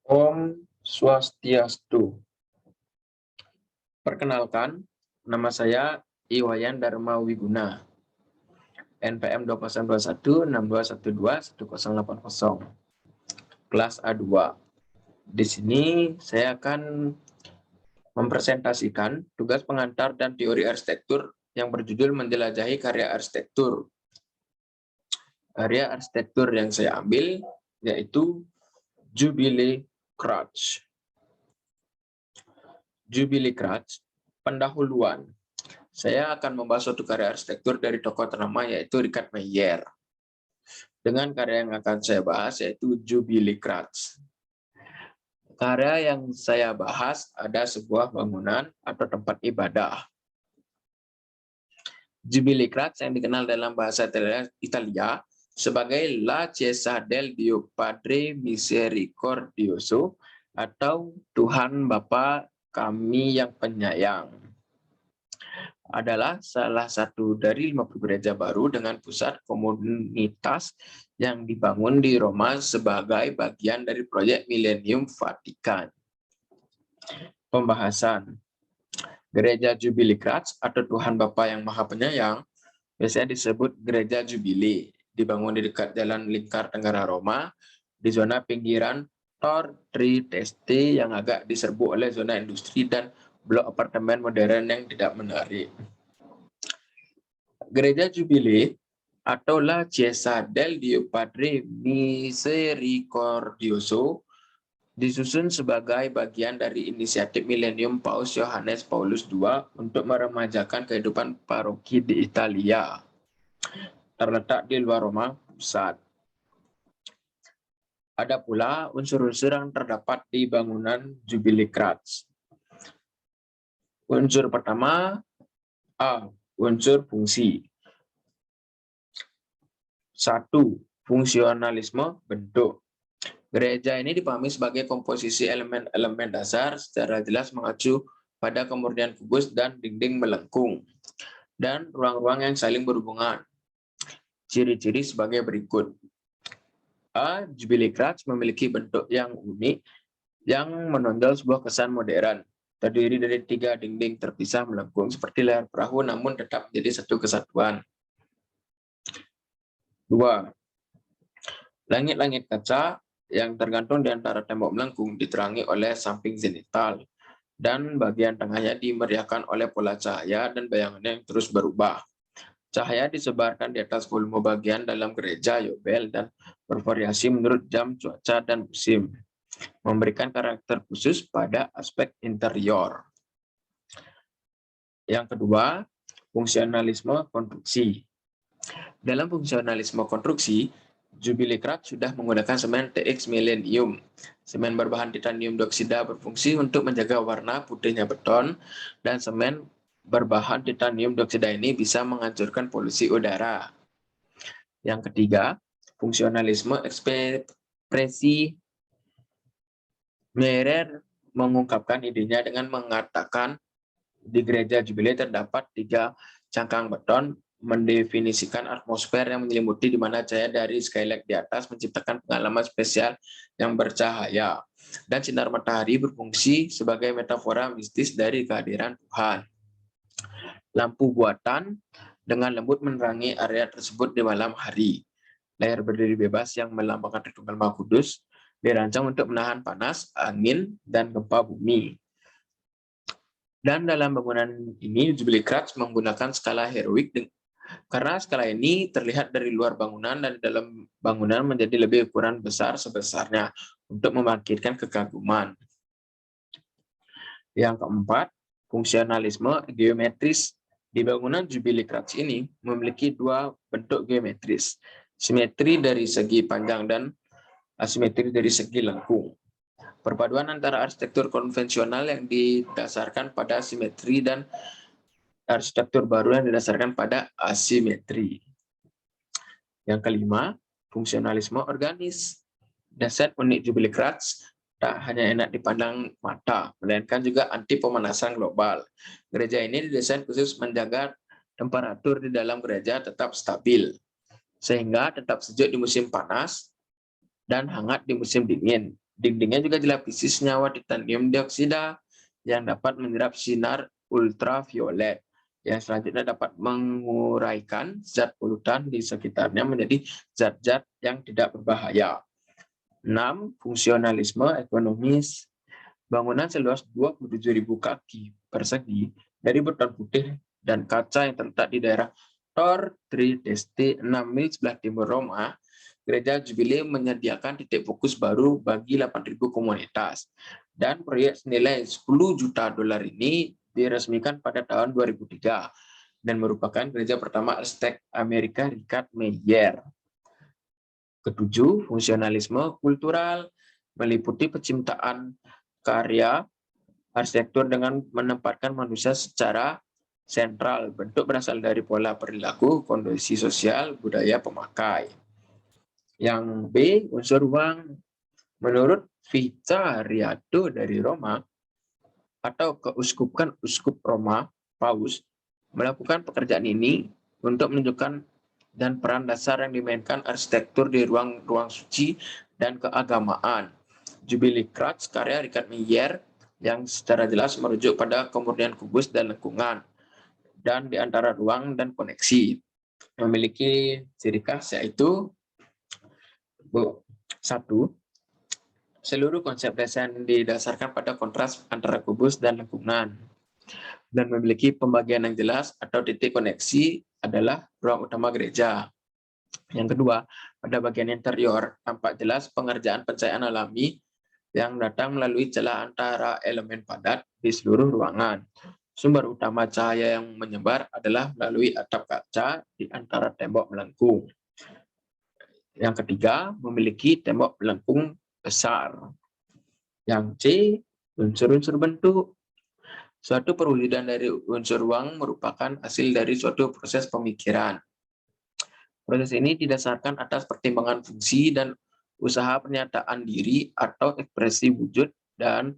Om Swastiastu. Perkenalkan, nama saya Iwayan Dharma Wiguna, NPM 2021-6212-1080, kelas A2. Di sini saya akan mempresentasikan tugas pengantar dan teori arsitektur yang berjudul menjelajahi karya arsitektur. Karya arsitektur yang saya ambil yaitu Jubilee Crouch. Jubilee Crouch, pendahuluan. Saya akan membahas suatu karya arsitektur dari tokoh ternama yaitu Richard Meier. Dengan karya yang akan saya bahas yaitu Jubilee Crouch. Karya yang saya bahas ada sebuah bangunan atau tempat ibadah. Jubilee Crouch yang dikenal dalam bahasa Italia sebagai La Chiesa del Dio Padre Misericordioso atau Tuhan Bapa Kami yang Penyayang, adalah salah satu dari 50 gereja baru dengan pusat komunitas yang dibangun di Roma sebagai bagian dari proyek Millennium Vatikan. Pembahasan. Gereja Jubilee Crouch atau Tuhan Bapa yang Maha Penyayang biasanya disebut Gereja Jubilee, dibangun di dekat Jalan Lingkar Tenggara Roma, di zona pinggiran Tor Trieste yang agak diserbu oleh zona industri dan blok apartemen modern yang tidak menarik. Gereja Jubilee atau La Chiesa del Dio Padre Misericordioso disusun sebagai bagian dari inisiatif Millennium Paus Yohanes Paulus II untuk meremajakan kehidupan paroki di Italia. Terletak di luar Roma pusat. Ada pula unsur-unsur yang terdapat di bangunan Jubilee Crouch. Unsur pertama, A. Unsur fungsi. 1. Fungsionalisme bentuk. Gereja ini dipahami sebagai komposisi elemen-elemen dasar secara jelas mengacu pada kemurnian kubus dan dinding melengkung, dan ruang-ruang yang saling berhubungan. Ciri-ciri sebagai berikut. A. Jubilee Crouch memiliki bentuk yang unik yang menonjol sebuah kesan modern. Terdiri dari 3 dinding terpisah melengkung seperti layar perahu namun tetap menjadi satu kesatuan. 2. Langit-langit kaca yang tergantung di antara tembok melengkung diterangi oleh samping zenital, dan bagian tengahnya dimeriahkan oleh pola cahaya dan bayangannya yang terus berubah. Cahaya disebarkan di atas volume bagian dalam gereja Yobel dan bervariasi menurut jam, cuaca, dan musim, memberikan karakter khusus pada aspek interior. Yang kedua, fungsionalisme konstruksi. Dalam fungsionalisme konstruksi, Jubilee Crouch sudah menggunakan semen TX Millennium. Semen berbahan titanium dioksida berfungsi untuk menjaga warna putihnya beton, dan semen berbahan titanium dioksida ini bisa menghancurkan polusi udara. Yang ketiga, fungsionalisme ekspresi. Meier mengungkapkan idenya dengan mengatakan di gereja Jubilee terdapat 3 cangkang beton mendefinisikan atmosfer yang menyelimuti di mana cahaya dari skylight di atas menciptakan pengalaman spesial yang bercahaya, dan sinar matahari berfungsi sebagai metafora mistis dari kehadiran Tuhan. Lampu buatan dengan lembut menerangi area tersebut di malam hari. Layar berdiri bebas yang melambangkan Tritunggal Maha Kudus dirancang untuk menahan panas, angin, dan gempa bumi. Dan dalam bangunan ini, Jubilee Crouch menggunakan skala heroik karena skala ini terlihat dari luar bangunan dan dalam bangunan menjadi lebih ukuran besar sebesarnya untuk membangkitkan kekaguman. Yang keempat, fungsionalisme geometris. Di bangunan Jubilee Crouch ini memiliki 2 bentuk geometris, simetri dari segi panjang dan asimetri dari segi lengkung. Perpaduan antara arsitektur konvensional yang didasarkan pada simetri dan arsitektur baru yang didasarkan pada asimetri. Yang kelima, fungsionalisme organis. Dasar unik Jubilee Crouch tak hanya enak dipandang mata, melainkan juga anti pemanasan global. Gereja ini didesain khusus menjaga temperatur di dalam gereja tetap stabil, sehingga tetap sejuk di musim panas dan hangat di musim dingin. Dindingnya juga dilapisi senyawa titanium dioksida yang dapat menyerap sinar ultraviolet, yang selanjutnya dapat menguraikan zat polutan di sekitarnya menjadi zat-zat yang tidak berbahaya. 6. Fungsionalisme ekonomis. Bangunan seluas 27.000 kaki persegi dari beton putih dan kaca yang terletak di daerah Tor Trieste 6 mil sebelah timur Roma, Gereja Jubilee menyediakan titik fokus baru bagi 8.000 komunitas. Dan proyek senilai 10 juta dolar ini diresmikan pada tahun 2003 dan merupakan gereja pertama arsitek Amerika Richard Meier. Ketujuh, fungsionalisme kultural meliputi penciptaan karya arsitektur dengan menempatkan manusia secara sentral. Bentuk berasal dari pola perilaku, kondisi sosial, budaya pemakai. Yang B, unsur ruang. Menurut Vicariato dari Roma, atau keuskupan uskup Roma, Paus, melakukan pekerjaan ini untuk menunjukkan dan peran dasar yang dimainkan arsitektur di ruang-ruang suci dan keagamaan. Jubilee Crutch, karya Richard Meier, yang secara jelas merujuk pada kemurnian kubus dan lengkungan, dan di antara ruang dan koneksi. Memiliki ciri khas yaitu 1. Seluruh konsep desain didasarkan pada kontras antara kubus dan lengkungan, dan memiliki pembagian yang jelas atau titik koneksi adalah ruang utama gereja. Yang kedua, pada bagian interior tampak jelas pengerjaan pencahayaan alami yang datang melalui celah antara elemen padat di seluruh ruangan. Sumber utama cahaya yang menyebar adalah melalui atap kaca di antara tembok melengkung. Yang ketiga, memiliki tembok melengkung besar. Yang C, unsur-unsur bentuk. Suatu perwujudan dari unsur ruang merupakan hasil dari suatu proses pemikiran. Proses ini didasarkan atas pertimbangan fungsi dan usaha pernyataan diri atau ekspresi wujud dan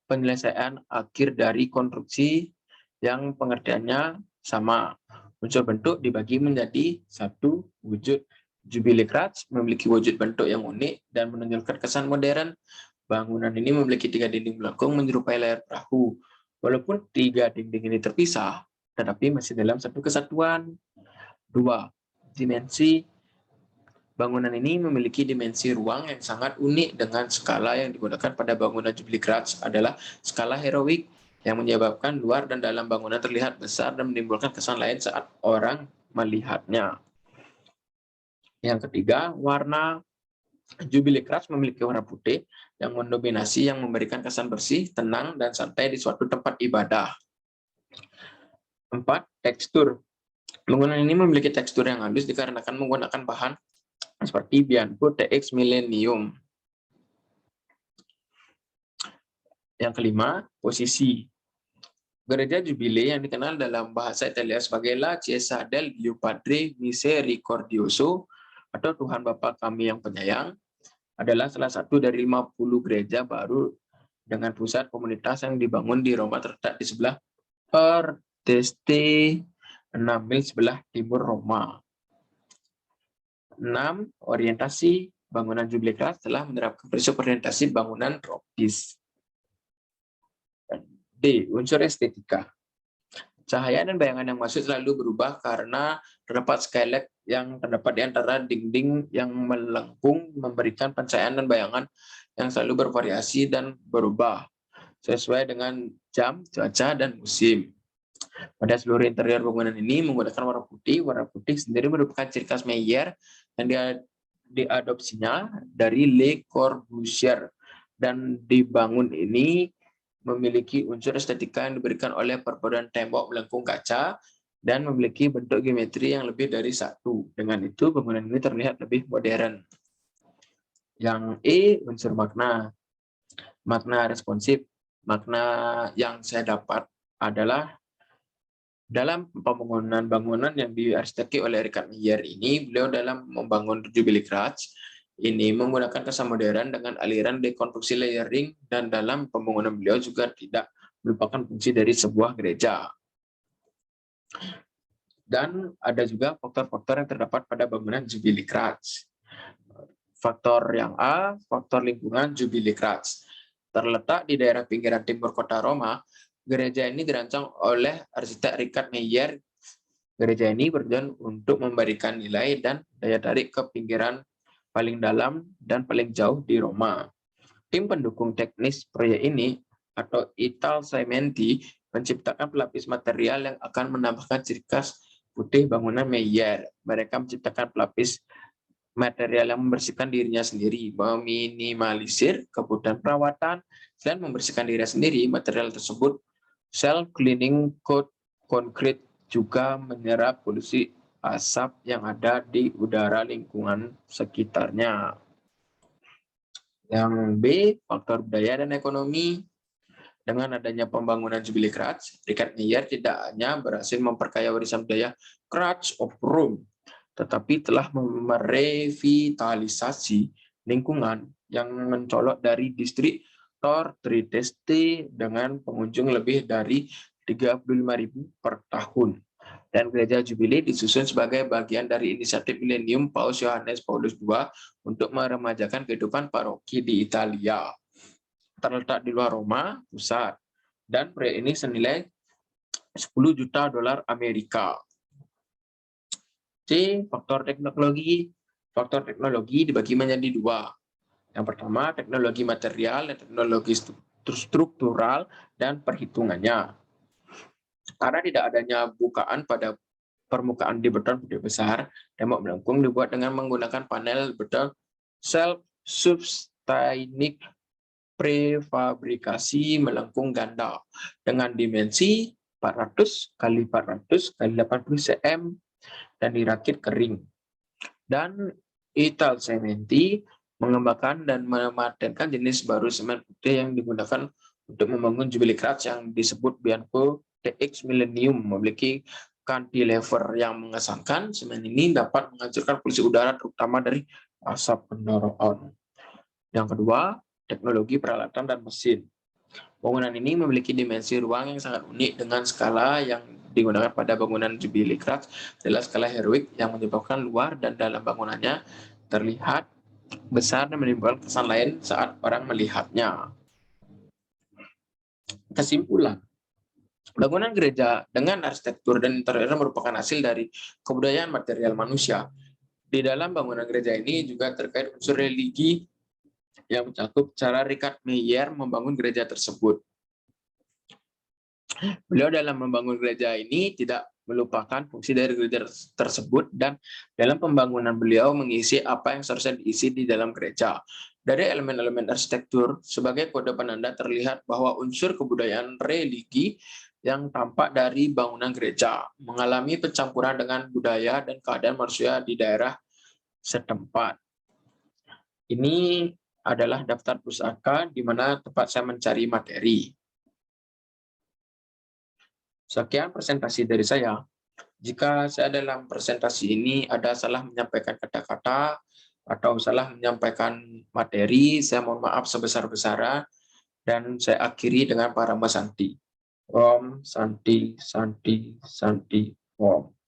penyelesaian akhir dari konstruksi yang pengertiannya sama. Unsur bentuk dibagi menjadi 1. Wujud. Jubilee Crutch memiliki wujud bentuk yang unik dan menonjolkan kesan modern. Bangunan ini memiliki 3 dinding melengkung menyerupai layar perahu. Walaupun 3 dinding ini terpisah, tetapi masih dalam satu kesatuan. 2. Dimensi. Bangunan ini memiliki dimensi ruang yang sangat unik dengan skala yang digunakan pada bangunan Jubilee Crutch adalah skala heroik yang menyebabkan luar dan dalam bangunan terlihat besar dan menimbulkan kesan lain saat orang melihatnya. Yang ketiga, warna. Jubilee Crutch memiliki warna putih yang mendominasi yang memberikan kesan bersih, tenang, dan santai di suatu tempat ibadah. 4. Tekstur. Bangunan ini memiliki tekstur yang halus dikarenakan menggunakan bahan seperti Bianco TX Millennium. Yang kelima, posisi. Gereja Jubilee yang dikenal dalam bahasa Italia sebagai La Chiesa del Dio Padre Misericordioso atau Tuhan Bapa Kami yang Penyayang adalah salah satu dari 50 gereja baru dengan pusat komunitas yang dibangun di Roma terletak di sebelah Trieste 6 mil sebelah timur Roma. 6. Orientasi. Bangunan Jubilee Crutch telah menerapkan prinsip orientasi bangunan tropis. D. Unsur estetika. Cahaya dan bayangan yang masuk selalu berubah karena terdapat skylight yang terdapat di antara dinding yang melengkung memberikan pencahayaan dan bayangan yang selalu bervariasi dan berubah sesuai dengan jam, cuaca, dan musim. Pada seluruh interior bangunan ini menggunakan warna putih. Warna putih sendiri merupakan ciri khas Meier yang diadopsinya dari Le Corbusier, dan dibangun ini memiliki unsur estetika yang diberikan oleh perpaduan tembok melengkung kaca dan memiliki bentuk geometri yang lebih dari satu. Dengan itu, bangunan ini terlihat lebih modern. Yang E, unsur makna. Makna responsif. Makna yang saya dapat adalah dalam pembangunan bangunan yang diarsiteki oleh Richard Meier ini, beliau dalam membangun Jubilee Crutch ini menggunakan kesan modern dengan aliran dekonstruksi layering, dan dalam pembangunan beliau juga tidak merupakan fungsi dari sebuah gereja. Dan ada juga faktor-faktor yang terdapat pada bangunan Jubilee Crutch. Faktor yang A, faktor lingkungan Jubilee Kras. Terletak di daerah pinggiran timur kota Roma, gereja ini dirancang oleh arsitek Richard Meyer. Gereja ini bertujuan untuk memberikan nilai dan daya tarik ke pinggiran paling dalam dan paling jauh di Roma. Tim pendukung teknis proyek ini atau Italcementi menciptakan pelapis material yang akan menambahkan ciri khas putih bangunan Meyer. Mereka menciptakan pelapis material yang membersihkan dirinya sendiri, meminimalisir kebutuhan perawatan, dan membersihkan diri sendiri. Material tersebut self-cleaning coat konkret juga menyerap polusi asap yang ada di udara lingkungan sekitarnya. Yang B, faktor budaya dan ekonomi. Dengan adanya pembangunan Jubilee Kras, Richard Meyer tidak hanya berhasil memperkaya warisan budaya Church of Rome, tetapi telah merevitalisasi lingkungan yang mencolok dari distrik Tor Trieste dengan pengunjung lebih dari 35.000 per tahun. Dan gereja Jubilee disusun sebagai bagian dari inisiatif Milenium Paus Yohanes Paulus II untuk meremajakan kehidupan paroki di Italia. Terletak di luar Roma pusat, dan proyek ini senilai 10 juta dolar Amerika. C, faktor teknologi. Faktor teknologi dibagi menjadi dua. Yang pertama, teknologi material dan teknologi struktural dan perhitungannya. Karena tidak adanya bukaan pada permukaan di beton putih besar, tembok melengkung dibuat dengan menggunakan panel beton self-sustaining prefabrikasi melengkung ganda dengan dimensi 400 x 400 x 80 cm dan dirakit kering. Dan Italcementi mengembangkan dan mematenkan jenis baru semen putih yang digunakan untuk membangun Jubilee Kras yang disebut Bianco TX Millennium. Memiliki cantilever yang mengesankan, semen ini dapat menghancurkan polusi udara terutama dari asap kendaraan. Yang kedua, teknologi peralatan dan mesin. Bangunan ini memiliki dimensi ruang yang sangat unik dengan skala yang digunakan pada bangunan Jubilee Kras adalah skala heroik yang menyebabkan luar dan dalam bangunannya terlihat besar dan menimbulkan kesan lain saat orang melihatnya. Kesimpulan, bangunan gereja dengan arsitektur dan interior merupakan hasil dari kebudayaan material manusia. Di dalam bangunan gereja ini juga terkait unsur religi yang mencakup cara Richard Meyer membangun gereja tersebut. Beliau dalam membangun gereja ini tidak melupakan fungsi dari gereja tersebut, dan dalam pembangunan beliau mengisi apa yang seharusnya diisi di dalam gereja. Dari elemen-elemen arsitektur, sebagai kode penanda terlihat bahwa unsur kebudayaan religi yang tampak dari bangunan gereja mengalami pencampuran dengan budaya dan keadaan manusia di daerah setempat. Ini adalah daftar pusaka di mana tempat saya mencari materi. Sekian presentasi dari saya. Jika saya dalam presentasi ini ada salah menyampaikan kata-kata atau salah menyampaikan materi, saya mohon maaf sebesar-besarnya, dan saya akhiri dengan Parama Santi. Om Santi Santi Santi Om.